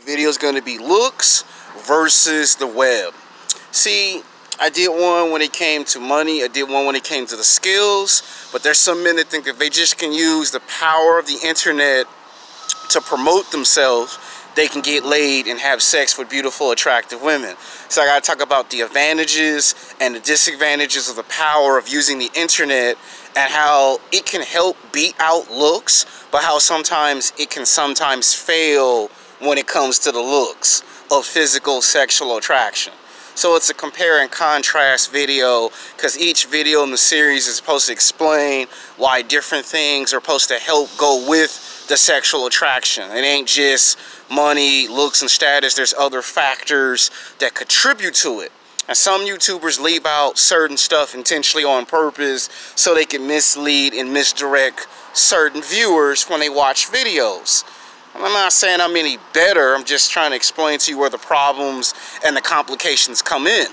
Video is going to be looks versus the web. See, I did one when it came to money. I did one when it came to the skills. But there's some men that think if they just can use the power of the internet to promote themselves, they can get laid and have sex with beautiful, attractive women. So I got to talk about the advantages and the disadvantages of the power of using the internet, and how it can help beat out looks, but how sometimes it can sometimes fail when it comes to the looks of physical sexual attraction. So it's a compare and contrast video, because each video in the series is supposed to explain why different things are supposed to help go with the sexual attraction. It ain't just money, looks, and status. There's other factors that contribute to it. And some YouTubers leave out certain stuff intentionally on purpose so they can mislead and misdirect certain viewers when they watch videos. I'm not saying I'm any better. I'm just trying to explain to you where the problems and the complications come in.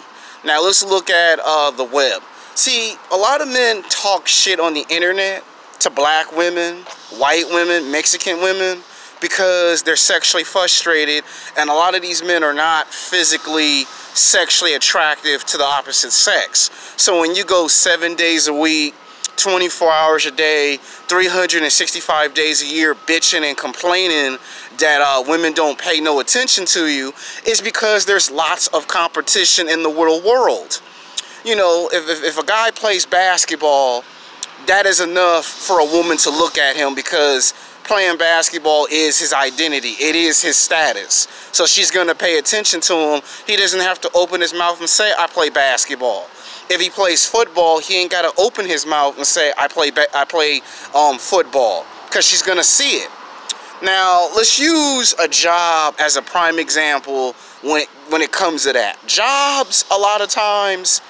Now let's look at the web. See, a lot of men talk shit on the internet to black women, white women, Mexican women, because they're sexually frustrated, and a lot of these men are not physically sexually attractive to the opposite sex. So when you go 7 days a week, 24 hours a day, 365 days a year bitching and complaining that women don't pay no attention to you, is because there's lots of competition in the real world. You know, if a guy plays basketball, that is enough for a woman to look at him, because playing basketball is his identity. It is his status. So she's going to pay attention to him. He doesn't have to open his mouth and say, I play basketball. If he plays football, he ain't got to open his mouth and say, I play football, because she's going to see it. Now, let's use a job as a prime example when it comes to that. Jobs, a lot of times,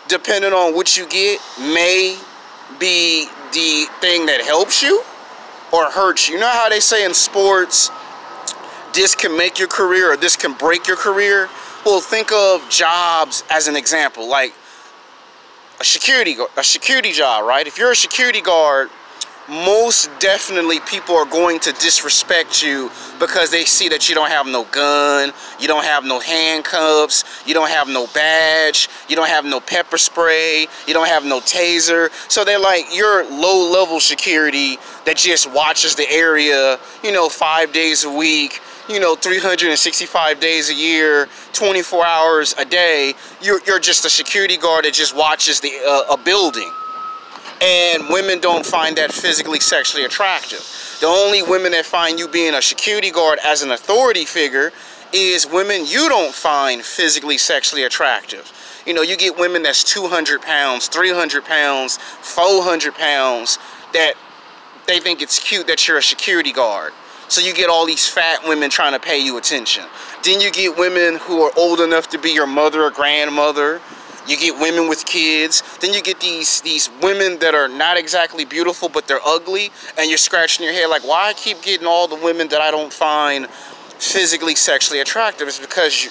depending on what you get, may be the thing that helps you or hurts you. You know how they say in sports, this can make your career or this can break your career? Well, think of jobs as an example, like a security job, right? If you're a security guard, most definitely people are going to disrespect you because they see that you don't have no gun, you don't have no handcuffs, you don't have no badge, you don't have no pepper spray, you don't have no taser. So they're like, you're low-level security that just watches the area, you know, 5 days a week, you know, 365 days a year, 24 hours a day. You're just a security guard that just watches a building. And women don't find that physically sexually attractive. The only women that find you being a security guard as an authority figure is women you don't find physically sexually attractive. You know, you get women that's 200 pounds, 300 pounds, 400 pounds, that they think it's cute that you're a security guard. So you get all these fat women trying to pay you attention. Then you get women who are old enough to be your mother or grandmother. You get women with kids. Then you get these women that are not exactly beautiful, but they're ugly. And you're scratching your head like, why I keep getting all the women that I don't find physically sexually attractive? It's because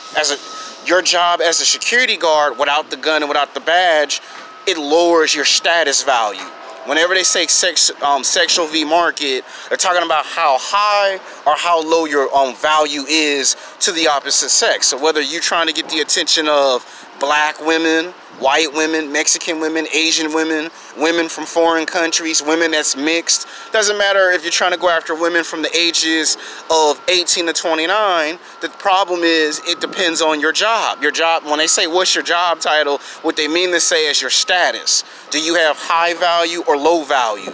your job as a security guard, without the gun and without the badge, it lowers your status value. Whenever they say sexual v market, they're talking about how high or how low your value is to the opposite sex. So whether you're trying to get the attention of black women, white women, Mexican women, Asian women, women from foreign countries, women that's mixed, doesn't matter if you're trying to go after women from the ages of 18 to 29, the problem is it depends on your job. Your job, when they say what's your job title, what they mean to say is your status. Do you have high value or low value?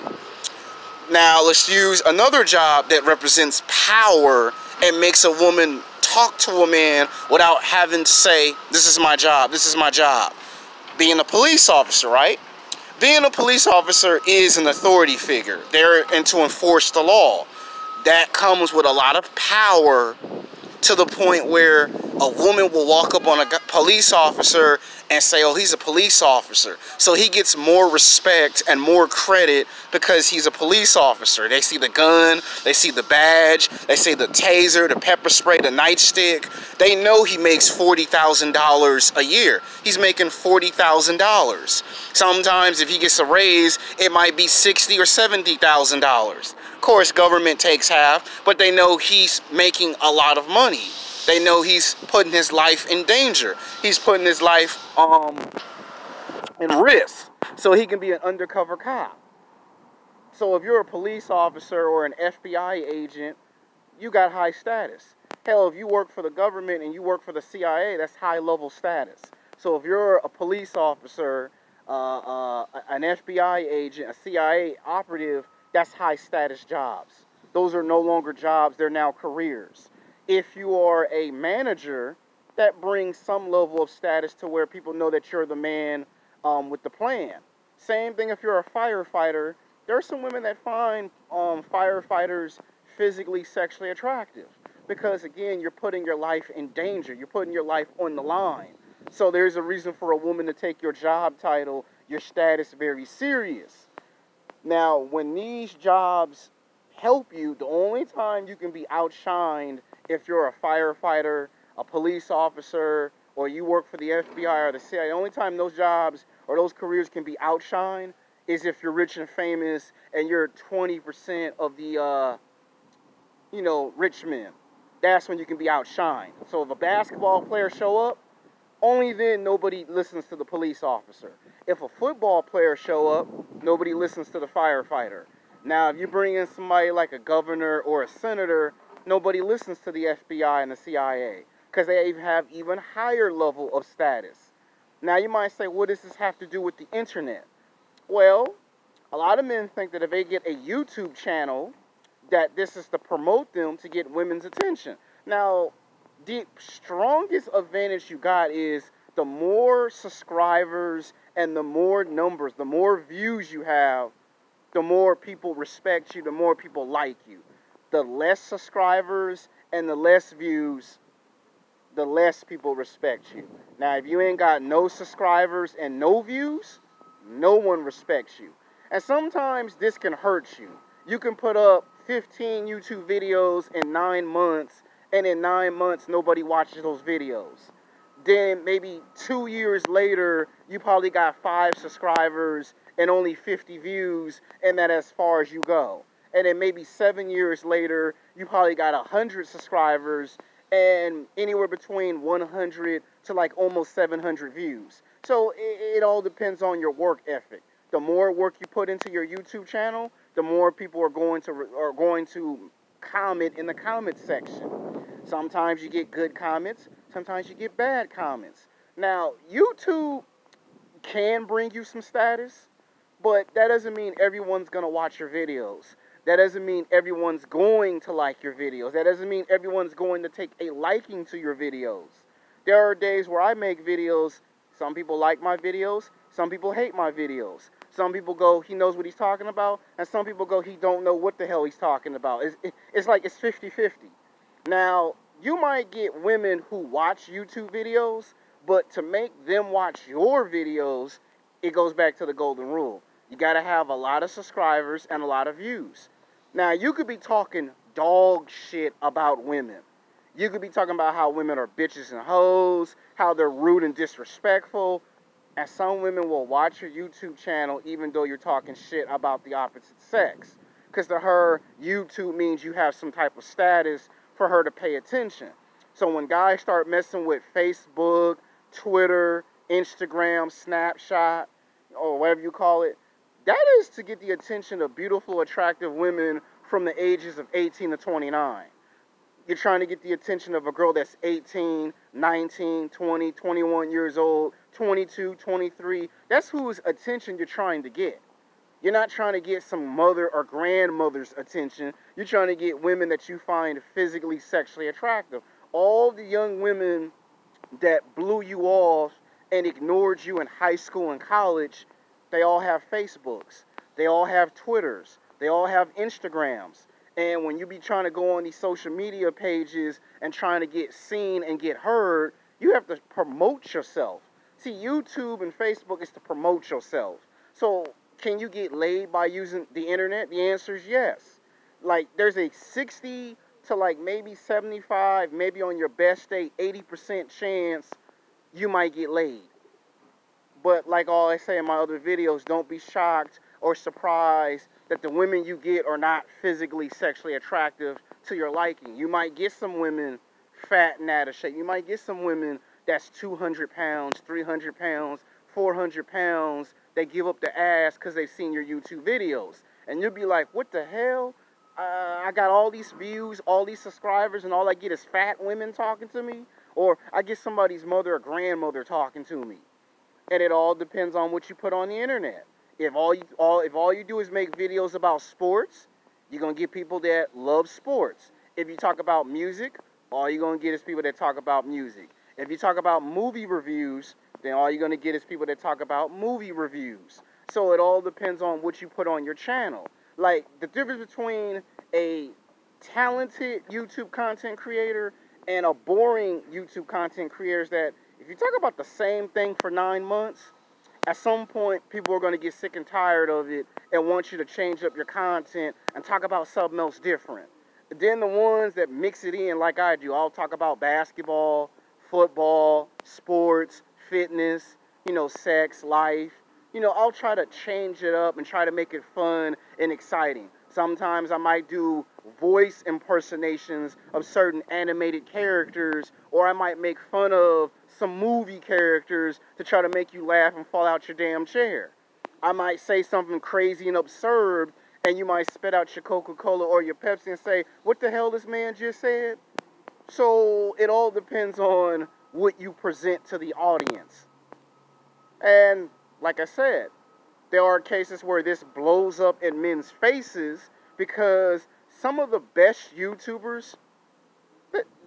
Now let's use another job that represents power and makes a woman talk to a man without having to say, this is my job, this is my job. Being a police officer, right? Being a police officer is an authority figure. They're in to enforce the law. That comes with a lot of power, to the point where a woman will walk up on a police officer and say, oh, he's a police officer. So he gets more respect and more credit because he's a police officer. They see the gun, they see the badge, they see the taser, the pepper spray, the nightstick. They know he makes $40,000 a year. He's making $40,000. Sometimes if he gets a raise, it might be $60,000 or $70,000. Of course, government takes half, but they know he's making a lot of money. They know he's putting his life in danger. He's putting his life in risk so he can be an undercover cop. So if you're a police officer or an FBI agent, you got high status. Hell, if you work for the government and you work for the CIA, that's high-level status. So if you're a police officer, an FBI agent, a CIA operative, that's high-status jobs. Those are no longer jobs, they're now careers. If you are a manager, that brings some level of status to where people know that you're the man with the plan. Same thing if you're a firefighter. There are some women that find firefighters physically, sexually attractive. Because, again, you're putting your life in danger. You're putting your life on the line. So there's a reason for a woman to take your job title, your status, very serious. Now, when these jobs help you, the only time you can be outshined if you're a firefighter, a police officer, or you work for the FBI or the CIA, the only time those jobs or those careers can be outshined is if you're rich and famous and you're 20% of the, rich men. That's when you can be outshined. So if a basketball player show up, only then nobody listens to the police officer. If a football player show up, nobody listens to the firefighter. Now, if you bring in somebody like a governor or a senator, nobody listens to the FBI and the CIA because they have even higher level of status. Now, you might say, what does this have to do with the internet? Well, a lot of men think that if they get a YouTube channel, that this is to promote them to get women's attention. Now, the strongest advantage you got is the more subscribers and the more numbers, the more views you have, the more people respect you, the more people like you. The less subscribers and the less views, the less people respect you. Now, if you ain't got no subscribers and no views, no one respects you. And sometimes this can hurt you. You can put up 15 YouTube videos in 9 months, and in 9 months, nobody watches those videos. Then maybe 2 years later, you probably got 5 subscribers and only 50 views, and that's as far as you go. And then maybe 7 years later, you probably got 100 subscribers and anywhere between 100 to like almost 700 views. So it all depends on your work ethic. The more work you put into your YouTube channel, the more people are going to comment in the comment section. Sometimes you get good comments, sometimes you get bad comments. Now, YouTube can bring you some status, but that doesn't mean everyone's going to watch your videos. That doesn't mean everyone's going to like your videos. That doesn't mean everyone's going to take a liking to your videos. There are days where I make videos, some people like my videos, some people hate my videos. Some people go, he knows what he's talking about, and some people go, he don't know what the hell he's talking about. It's like it's 50-50. Now, you might get women who watch YouTube videos, but to make them watch your videos, it goes back to the golden rule. You got to have a lot of subscribers and a lot of views. Now, you could be talking dog shit about women. You could be talking about how women are bitches and hoes, how they're rude and disrespectful. And some women will watch your YouTube channel even though you're talking shit about the opposite sex. Because to her, YouTube means you have some type of status for her to pay attention. So when guys start messing with Facebook, Twitter, Instagram, Snapchat, or whatever you call it, that is to get the attention of beautiful, attractive women from the ages of 18 to 29. You're trying to get the attention of a girl that's 18, 19, 20, 21 years old, 22, 23. That's whose attention you're trying to get. You're not trying to get some mother or grandmother's attention. You're trying to get women that you find physically, sexually attractive. All the young women that blew you off and ignored you in high school and college, they all have Facebooks. They all have Twitters. They all have Instagrams. And when you be trying to go on these social media pages and trying to get seen and get heard, you have to promote yourself. See, YouTube and Facebook is to promote yourself. So, can you get laid by using the internet? The answer is yes. Like, there's a 60 to like maybe 75, maybe on your best day, 80% chance you might get laid. But like all I say in my other videos, don't be shocked or surprised that the women you get are not physically sexually attractive to your liking. You might get some women fat and out of shape. You might get some women that's 200 pounds, 300 pounds, 400 pounds. They give up the ass because they've seen your YouTube videos. And you'll be like, what the hell? I got all these views, all these subscribers, and all I get is fat women talking to me? Or I get somebody's mother or grandmother talking to me. And it all depends on what you put on the internet. If all you do is make videos about sports, you're going to get people that love sports. If you talk about music, all you're going to get is people that talk about music. If you talk about movie reviews, then all you're going to get is people that talk about movie reviews. So it all depends on what you put on your channel. Like, the difference between a talented YouTube content creator and a boring YouTube content creator is that if you talk about the same thing for 9 months, at some point people are going to get sick and tired of it and want you to change up your content and talk about something else different. Then the ones that mix it in like I do, I'll talk about basketball, football, sports, fitness, sex, life. I'll try to change it up and try to make it fun and exciting. Sometimes I might do voice impersonations of certain animated characters, or I might make fun of some movie characters to try to make you laugh and fall out your damn chair. I might say something crazy and absurd, and you might spit out your Coca-Cola or your Pepsi and say, what the hell this man just said? So it all depends on what you present to the audience. And like I said, there are cases where this blows up in men's faces because some of the best YouTubers,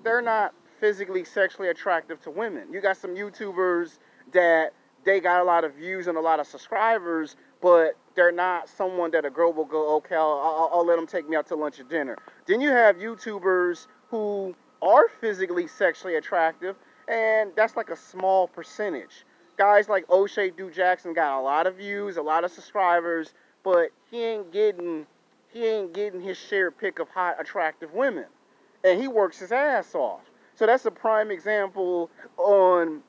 they're not physically sexually attractive to women. You got some YouTubers that they got a lot of views and a lot of subscribers, but they're not someone that a girl will go, okay, I'll let them take me out to lunch or dinner. Then you have YouTubers who are physically sexually attractive, and that's like a small percentage. Guys like O'Shea Du Jackson got a lot of views, a lot of subscribers, but he ain't getting his share pick of hot, attractive women. And he works his ass off. So that's a prime example on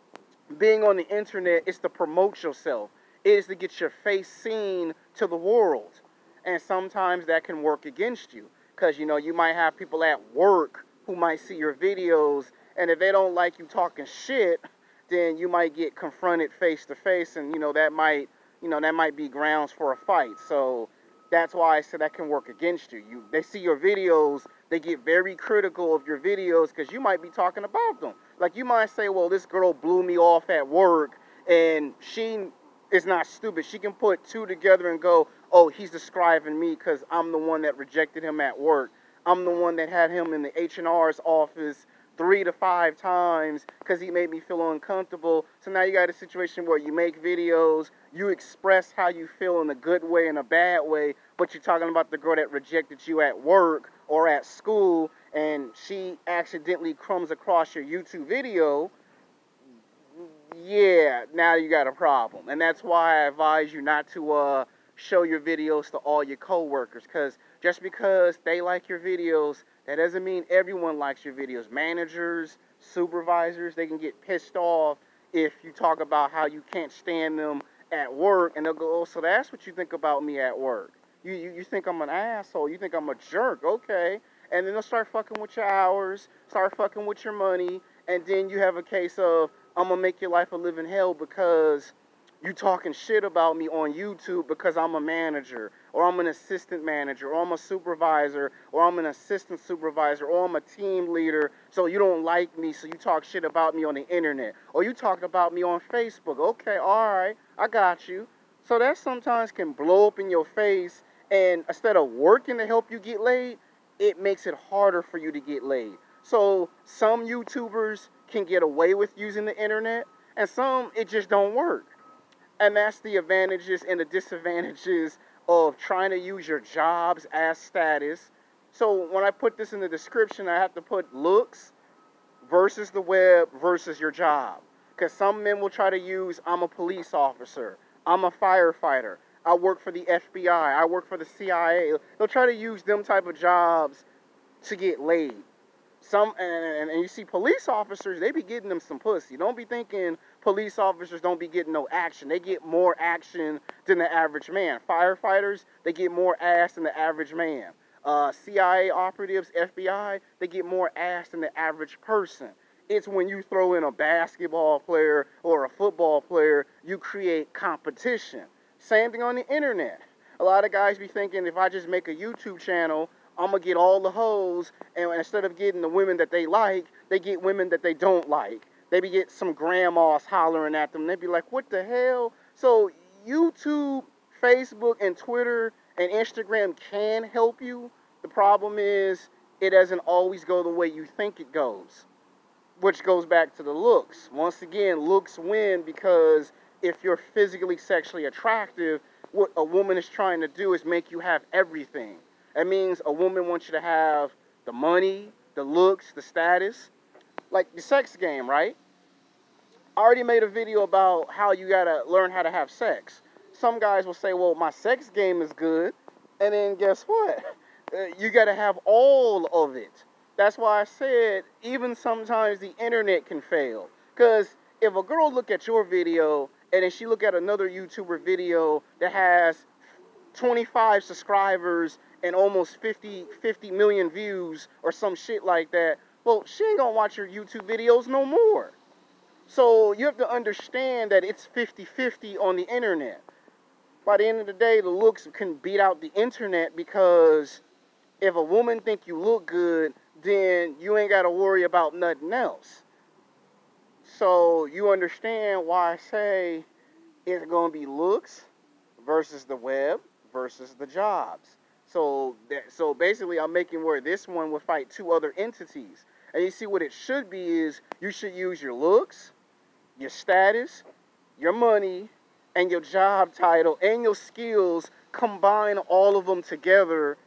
being on the internet. It's to promote yourself. It is to get your face seen to the world. And sometimes that can work against you. Because, you might have people at work who might see your videos, and if they don't like you talking shit, then you might get confronted face to face, and that might be grounds for a fight. So that's why I said that can work against you. They see your videos, they get very critical of your videos because you might be talking about them. Like, you might say, well, this girl blew me off at work, and she is not stupid. She can put two together and go, oh, he's describing me because I'm the one that rejected him at work. I'm the one that had him in the H&R's office 3 to 5 times because he made me feel uncomfortable. So now you got a situation where you make videos, you express how you feel in a good way and a bad way, but you're talking about the girl that rejected you at work or at school, and she accidentally comes across your YouTube video. Yeah, now you got a problem. And that's why I advise you not to show your videos to all your coworkers, because just because they like your videos, that doesn't mean everyone likes your videos. Managers, supervisors, they can get pissed off if you talk about how you can't stand them at work, and they'll go, oh, so that's what you think about me at work. You think I'm an asshole, you think I'm a jerk, okay. And then they'll start fucking with your hours, start fucking with your money, and then you have a case of, I'm going to make your life a living hell because you talking shit about me on YouTube because I'm a manager, or I'm an assistant manager, or I'm a supervisor, or I'm an assistant supervisor, or I'm a team leader, so you don't like me, so you talk shit about me on the internet, or you talk about me on Facebook. Okay, all right, I got you. So that sometimes can blow up in your face, and instead of working to help you get laid, it makes it harder for you to get laid. So some YouTubers can get away with using the internet, and some, it just don't work. And that's the advantages and the disadvantages of trying to use your jobs as status. So when I put this in the description, I have to put looks versus the web versus your job. Because some men will try to use, I'm a police officer, I'm a firefighter, I work for the FBI, I work for the CIA. They'll try to use them type of jobs to get laid. And you see police officers, they be getting them some pussy. Don't be thinking police officers don't be getting no action. They get more action than the average man. Firefighters, they get more ass than the average man. CIA operatives, FBI, they get more ass than the average person. It's when you throw in a basketball player or a football player, you create competition. Same thing on the internet. A lot of guys be thinking if I just make a YouTube channel, I'm going to get all the hoes, and instead of getting the women that they like, they get women that they don't like. They be get some grandmas hollering at them. They be like, what the hell? So YouTube, Facebook, and Twitter and Instagram can help you. The problem is it doesn't always go the way you think it goes, which goes back to the looks. Once again, looks win because if you're physically sexually attractive, what a woman is trying to do is make you have everything. That means a woman wants you to have the money, the looks, the status. Like the sex game, right? I already made a video about how you gotta learn how to have sex. Some guys will say, well, my sex game is good. And then guess what? You gotta have all of it. That's why I said, even sometimes the internet can fail. Because if a girl look at your video, and then she look at another YouTuber video that has 25 subscribers and almost 50 million views or some shit like that, well, she ain't gonna watch your YouTube videos no more. So you have to understand that it's 50-50 on the internet. By the end of the day, the looks can beat out the internet because if a woman think you look good, then you ain't got to worry about nothing else. So you understand why I say it's going to be looks versus the web versus the jobs. So basically I'm making where this one would fight two other entities. And you see what it should be is you should use your looks, your status, your money, and your job title and your skills, combine all of them together.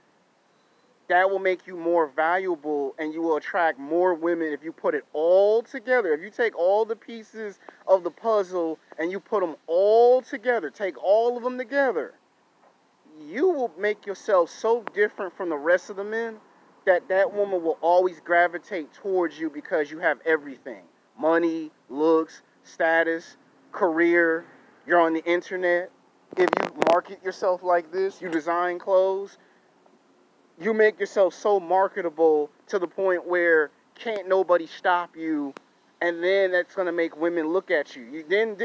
That will make you more valuable and you will attract more women if you put it all together. If you take all the pieces of the puzzle and you put them all together, take all of them together, you will make yourself so different from the rest of the men that that woman will always gravitate towards you because you have everything. Money, looks, status, career, you're on the internet. If you market yourself like this, you design clothes, you make yourself so marketable to the point where can't nobody stop you, and then that's going to make women look at you. Then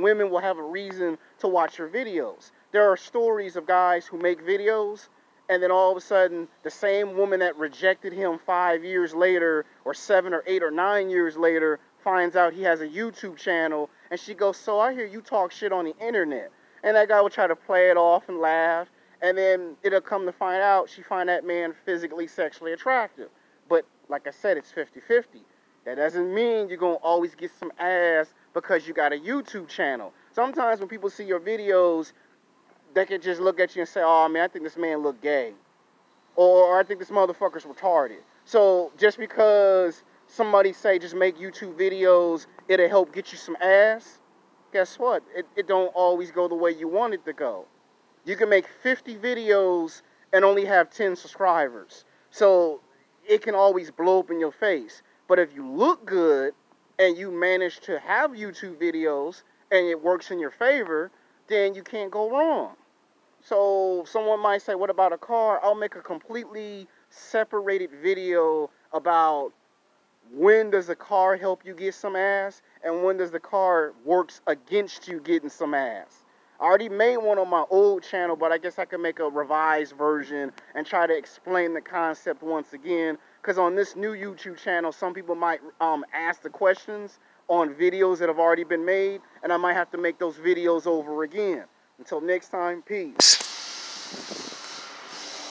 women will have a reason to watch your videos. There are stories of guys who make videos, and then all of a sudden, the same woman that rejected him 5 years later, or 7 or 8 or 9 years later, finds out he has a YouTube channel, and she goes, so I hear you talk shit on the internet. And that guy will try to play it off and laugh, and then it'll come to find out she find that man physically, sexually attractive. But like I said, it's 50-50. That doesn't mean you're going to always get some ass because you got a YouTube channel. Sometimes when people see your videos, they can just look at you and say, oh man, I think this man look gay. Or I think this motherfucker's retarded. So just because somebody say just make YouTube videos, it'll help get you some ass, guess what? It don't always go the way you want it to go. You can make 50 videos and only have 10 subscribers. So it can always blow up in your face. But if you look good and you manage to have YouTube videos and it works in your favor, then you can't go wrong. So someone might say, what about a car? I'll make a completely separated video about when does a car help you get some ass and when does the car works against you getting some ass. I already made one on my old channel, but I guess I can make a revised version and try to explain the concept once again. Because on this new YouTube channel, some people might ask the questions on videos that have already been made, and I might have to make those videos over again. Until next time, peace.